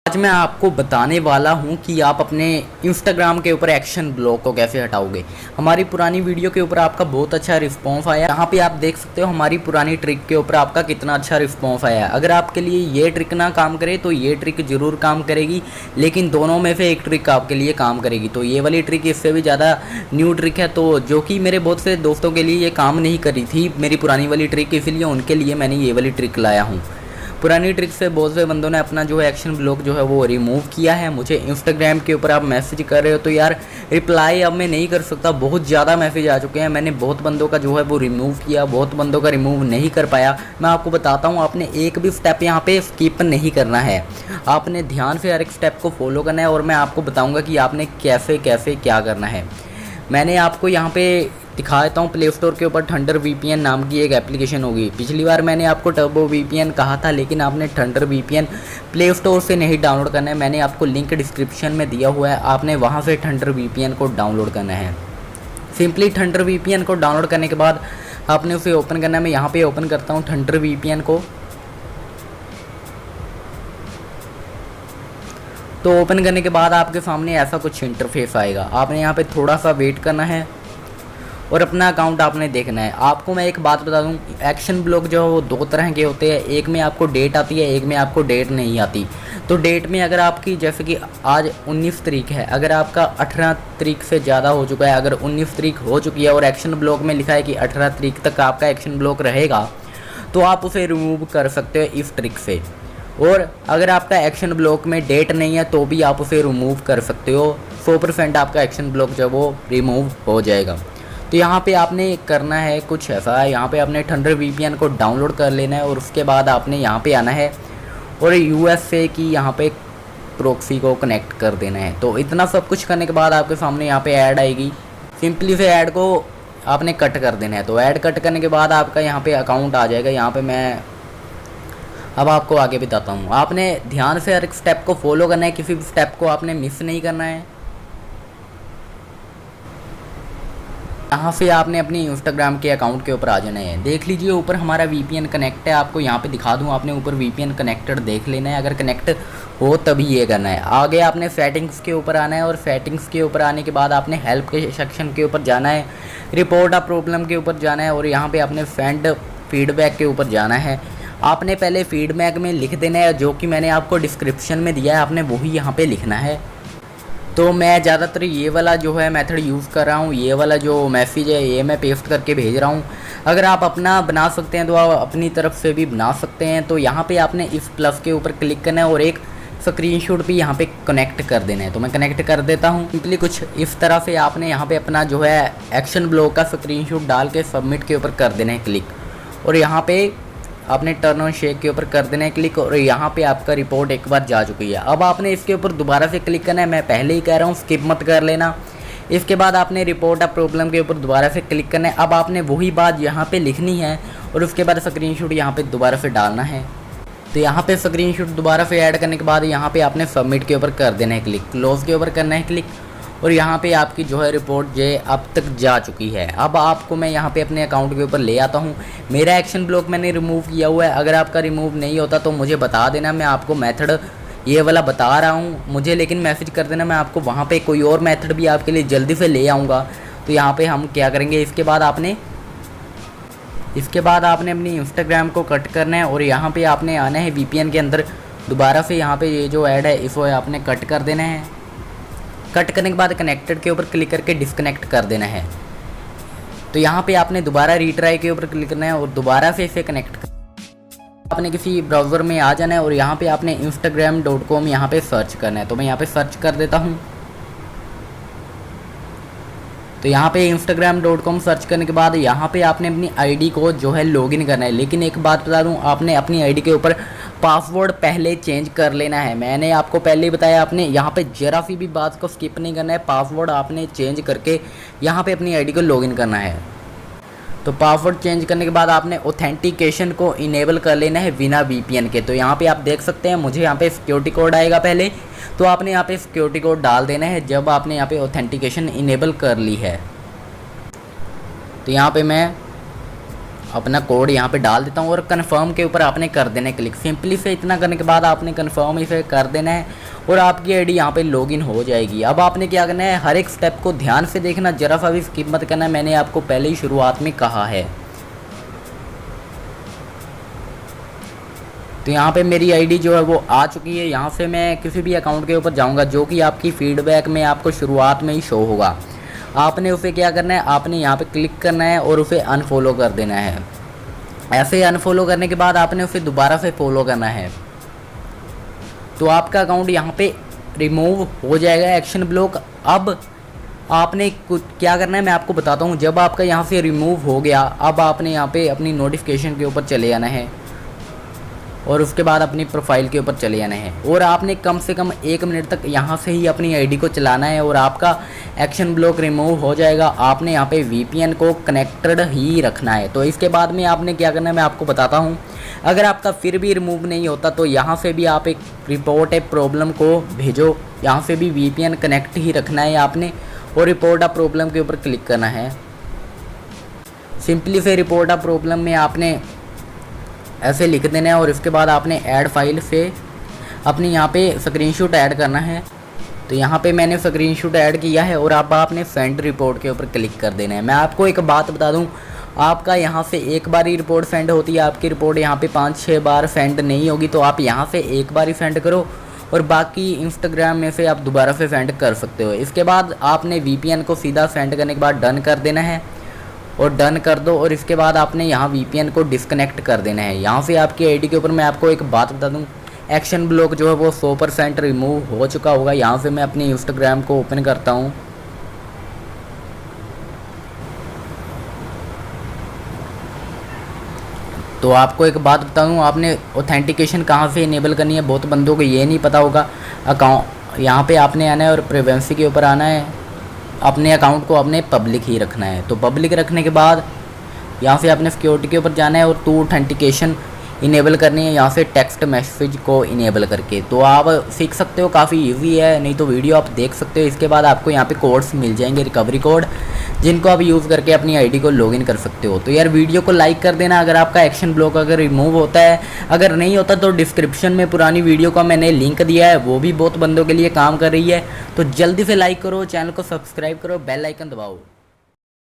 आज मैं आपको बताने वाला हूं कि आप अपने इंस्टाग्राम के ऊपर एक्शन ब्लॉक को कैसे हटाओगे। हमारी पुरानी वीडियो के ऊपर आपका बहुत अच्छा रिस्पॉन्स आया। यहाँ पे आप देख सकते हो हमारी पुरानी ट्रिक के ऊपर आपका कितना अच्छा रिस्पॉन्स आया है। अगर आपके लिए ये ट्रिक ना काम करे तो ये ट्रिक ज़रूर काम करेगी, लेकिन दोनों में से एक ट्रिक आपके लिए काम करेगी। तो ये वाली ट्रिक इससे भी ज़्यादा न्यू ट्रिक है, तो जो कि मेरे बहुत से दोस्तों के लिए ये काम नहीं करी थी मेरी पुरानी वाली ट्रिक, इसलिए उनके लिए मैंने ये वाली ट्रिक लाया हूँ। पुरानी ट्रिक से बहुत से बंदों ने अपना जो है एक्शन ब्लॉक जो है वो रिमूव किया है। मुझे इंस्टाग्राम के ऊपर आप मैसेज कर रहे हो तो यार रिप्लाई अब मैं नहीं कर सकता, बहुत ज़्यादा मैसेज आ चुके हैं। मैंने बहुत बंदों का जो है वो रिमूव किया, बहुत बंदों का रिमूव नहीं कर पाया। मैं आपको बताता हूँ, आपने एक भी स्टेप यहाँ पे स्किप नहीं करना है, आपने ध्यान से हर एक स्टेप को फॉलो करना है और मैं आपको बताऊँगा कि आपने कैसे कैसे क्या करना है। मैंने आपको यहाँ पे दिखा देता हूँ। प्ले स्टोर के ऊपर थंडर वीपीएन नाम की एक एप्लीकेशन होगी। पिछली बार मैंने आपको टर्बो वीपीएन कहा था, लेकिन आपने थंडर वीपीएन प्ले स्टोर से नहीं डाउनलोड करना है। मैंने आपको लिंक डिस्क्रिप्शन में दिया हुआ है, आपने वहाँ से थंडर वीपीएन को डाउनलोड करना है। सिंपली थंडर वीपीएन को डाउनलोड करने के बाद आपने उसे ओपन करना है। मैं यहाँ पर ओपन करता हूँ थंडर वीपीएन को। तो ओपन करने के बाद आपके सामने ऐसा कुछ इंटरफेस आएगा। आपने यहाँ पे थोड़ा सा वेट करना है और अपना अकाउंट आपने देखना है। आपको मैं एक बात बता दूं, एक्शन ब्लॉक जो है वो दो तरह के होते हैं, एक में आपको डेट आती है, एक में आपको डेट नहीं आती। तो डेट में अगर आपकी जैसे कि आज 19 तारीख है, अगर आपका 18 तारीख से ज़्यादा हो चुका है, अगर 19 तारीख हो चुकी है और एक्शन ब्लॉक में लिखा है कि 18 तारीख तक आपका एक्शन ब्लॉक रहेगा, तो आप उसे रिमूव कर सकते हो इस ट्रिक से। और अगर आपका एक्शन ब्लॉक में डेट नहीं है तो भी आप उसे रिमूव कर सकते हो। 100% आपका एक्शन ब्लॉक जो है वो रिमूव हो जाएगा। तो यहाँ पे आपने करना है कुछ ऐसा, यहाँ पे आपने थंडर वीपीएन को डाउनलोड कर लेना है और उसके बाद आपने यहाँ पे आना है और यूएसए की यहाँ पे प्रॉक्सी को कनेक्ट कर देना है। तो इतना सब कुछ करने के बाद आपके सामने यहाँ पे ऐड आएगी। सिंपली से ऐड को आपने कट कर देना है। तो ऐड कट करने के बाद आपका यहाँ पे अकाउंट आ जाएगा। यहाँ पे मैं अब आपको आगे बताता हूँ। आपने ध्यान से हर एक स्टेप को फॉलो करना है, किसी भी स्टेप को आपने मिस नहीं करना है। यहाँ से आपने अपनी इंस्टाग्राम के अकाउंट के ऊपर आ जाना है। देख लीजिए ऊपर हमारा वीपीएन कनेक्ट है, आपको यहाँ पे दिखा दूँ, आपने ऊपर वीपीएन कनेक्टेड देख लेना है। अगर कनेक्ट हो तभी ये करना है। आगे आपने सेटिंग्स के ऊपर आना है और सेटिंग्स के ऊपर आने के बाद आपने हेल्प के सेक्शन के ऊपर जाना है, रिपोर्ट अ प्रॉब्लम के ऊपर जाना है और यहाँ पर आपने सेंड फीडबैक के ऊपर जाना है। आपने पहले फीडबैक में लिख देना है जो कि मैंने आपको डिस्क्रिप्शन में दिया है, आपने वही यहाँ पे लिखना है। तो मैं ज़्यादातर ये वाला जो है मेथड यूज़ कर रहा हूँ, ये वाला जो मैसेज है ये मैं पेस्ट करके भेज रहा हूँ। अगर आप अपना बना सकते हैं तो आप अपनी तरफ से भी बना सकते हैं। तो यहाँ पे आपने इस प्लस के ऊपर क्लिक करना है और एक स्क्रीनशॉट भी यहाँ पे कनेक्ट कर देना है। तो मैं कनेक्ट कर देता हूँ। सिंपली कुछ इस तरह से आपने यहाँ पे अपना जो है एक्शन ब्लॉक का स्क्रीनशॉट डाल के सबमिट के ऊपर कर देना है क्लिक और यहाँ पे आपने टर्न ऑन शेक के ऊपर कर देना है क्लिक और यहाँ पे आपका रिपोर्ट एक बार जा चुकी है। अब आपने इसके ऊपर दोबारा से क्लिक करना है। मैं पहले ही कह रहा हूँ स्किप मत कर लेना। इसके बाद आपने रिपोर्ट अ प्रॉब्लम के ऊपर दोबारा से क्लिक करना है। अब आपने वही बात यहाँ पे लिखनी है और उसके बाद स्क्रीनशॉट यहाँ पे दोबारा से डालना है। तो यहाँ पे स्क्रीनशॉट दोबारा से ऐड करने के बाद यहाँ पे आपने सबमिट के ऊपर कर देना है क्लिक, क्लोज के ऊपर करना है क्लिक और यहाँ पे आपकी जो है रिपोर्ट जो अब तक जा चुकी है। अब आपको मैं यहाँ पे अपने अकाउंट के ऊपर ले आता हूँ। मेरा एक्शन ब्लॉक मैंने रिमूव किया हुआ है। अगर आपका रिमूव नहीं होता तो मुझे बता देना, मैं आपको मेथड ये वाला बता रहा हूँ मुझे, लेकिन मैसेज कर देना, मैं आपको वहाँ पे कोई और मेथड भी आपके लिए जल्दी से ले आऊँगा। तो यहाँ पर हम क्या करेंगे, इसके बाद आपने अपनी इंस्टाग्राम को कट करना है और यहाँ पर आपने आना है वीपीएन के अंदर। दोबारा से यहाँ पर ये जो ऐड है इसको आपने कट कर देना है। कट करने के बाद कनेक्टेड के ऊपर क्लिक करके डिस्कनेक्ट कर देना है। तो यहाँ पे आपने दोबारा रीट्राई के ऊपर क्लिक करना है और दोबारा से इसे कनेक्ट कर आपने किसी ब्राउज़र में आ जाना है और यहाँ पे आपने instagram.com यहाँ पे सर्च करना है। तो मैं यहाँ पे सर्च कर देता हूँ। तो यहाँ पे instagram.com सर्च करने के बाद यहाँ पे आपने अपनी आईडी को जो है लॉगिन करना है। लेकिन एक बात बता दूँ, आपने अपनी आईडी के ऊपर पासवर्ड पहले चेंज कर लेना है। मैंने आपको पहले ही बताया, आपने यहाँ पे जरा सी भी बात को स्किप नहीं करना है। पासवर्ड आपने चेंज करके यहाँ पे अपनी आईडी को लॉगिन करना है। तो पासवर्ड चेंज करने के बाद आपने ऑथेंटिकेशन को इनेबल कर लेना है बिना वीपीएन के। तो यहाँ पे आप देख सकते हैं मुझे यहाँ पे सिक्योरिटी कोड आएगा पहले, तो आपने यहाँ पे सिक्योरिटी कोड डाल देना है जब आपने यहाँ पे ऑथेंटिकेशन इनेबल कर ली है। तो यहाँ पे मैं अपना कोड यहाँ पे डाल देता हूँ और कन्फर्म के ऊपर आपने कर देना है क्लिक। सिंपली से इतना करने के बाद आपने कन्फर्म इसे कर देना है और आपकी आईडी यहाँ पे लॉगिन हो जाएगी। अब आपने क्या करना है, हर एक स्टेप को ध्यान से देखना, जरा सा भी स्किप मत करना, मैंने आपको पहले ही शुरुआत में कहा है। तो यहाँ पे मेरी आईडी जो है वो आ चुकी है। यहाँ से मैं किसी भी अकाउंट के ऊपर जाऊँगा जो कि आपकी फीडबैक में आपको शुरुआत में ही शो होगा। आपने उसे क्या करना है, आपने यहाँ पे क्लिक करना है और उसे अनफॉलो कर देना है। ऐसे अनफॉलो करने के बाद आपने उसे दोबारा से फॉलो करना है, तो आपका अकाउंट यहाँ पे रिमूव हो जाएगा, एक्शन ब्लॉक। अब आपने कुछ क्या करना है मैं आपको बताता हूँ। जब आपका यहाँ से रिमूव हो गया, अब आपने यहाँ पे अपनी नोटिफिकेशन के ऊपर चले जाना है और उसके बाद अपनी प्रोफाइल के ऊपर चले जाना है और आपने कम से कम 1 मिनट तक यहाँ से ही अपनी आईडी को चलाना है और आपका एक्शन ब्लॉक रिमूव हो जाएगा। आपने यहाँ पे वीपीएन को कनेक्टेड ही रखना है। तो इसके बाद में आपने क्या करना है मैं आपको बताता हूँ। अगर आपका फिर भी रिमूव नहीं होता तो यहाँ से भी आप एक रिपोर्ट ए प्रॉब्लम को भेजो। यहाँ से भी वीपीएन कनेक्ट ही रखना है आपने और रिपोर्ट अ प्रॉब्लम के ऊपर क्लिक करना है। सिंपली से रिपोर्ट अ प्रॉब्लम में आपने ऐसे लिख देना है और इसके बाद आपने ऐड फाइल से अपनी यहाँ पे स्क्रीनशॉट ऐड करना है। तो यहाँ पे मैंने स्क्रीनशॉट ऐड किया है और अब आपने सेंड रिपोर्ट के ऊपर क्लिक कर देना है। मैं आपको एक बात बता दूँ, आपका यहाँ से एक बार ही रिपोर्ट सेंड होती है, आपकी रिपोर्ट यहाँ पे 5-6 बार सेंड नहीं होगी। तो आप यहाँ से एक बार ही सेंड करो और बाकी इंस्टाग्राम में से आप दोबारा से सेंड कर सकते हो। इसके बाद आपने वीपीएन को सीधा सेंड करने के बाद डन कर देना है और डन कर दो और इसके बाद आपने यहाँ वीपीएन को डिस्कनेक्ट कर देना है। यहाँ से आपकी आईडी के ऊपर मैं आपको एक बात बता दूँ, एक्शन ब्लॉक जो है वो 100% रिमूव हो चुका होगा। यहाँ से मैं अपनी इंस्टाग्राम को ओपन करता हूँ। तो आपको एक बात बताऊँ, आपने ऑथेंटिकेशन कहाँ से इनेबल करनी है, बहुत बंदों को ये नहीं पता होगा। अकाउंट यहाँ पे आपने आना है और प्राइवेसी के ऊपर आना है। अपने अकाउंट को आपने पब्लिक ही रखना है। तो पब्लिक रखने के बाद यहाँ से आपने सिक्योरिटी के ऊपर जाना है और टू ऑथेंटिकेशन इनेबल करनी है, यहाँ से टेक्स्ट मैसेज को इनेबल करके। तो आप सीख सकते हो, काफ़ी इजी है, नहीं तो वीडियो आप देख सकते हो। इसके बाद आपको यहाँ पे कोड्स मिल जाएंगे, रिकवरी कोड, जिनको आप यूज़ करके अपनी आईडी को लॉगिन कर सकते हो। तो यार वीडियो को लाइक कर देना अगर आपका एक्शन ब्लॉक अगर रिमूव होता है। अगर नहीं होता तो डिस्क्रिप्शन में पुरानी वीडियो का मैंने लिंक दिया है, वो भी बहुत बंदों के लिए काम कर रही है। तो जल्दी से लाइक करो, चैनल को सब्सक्राइब करो, बेल आइकन दबाओ।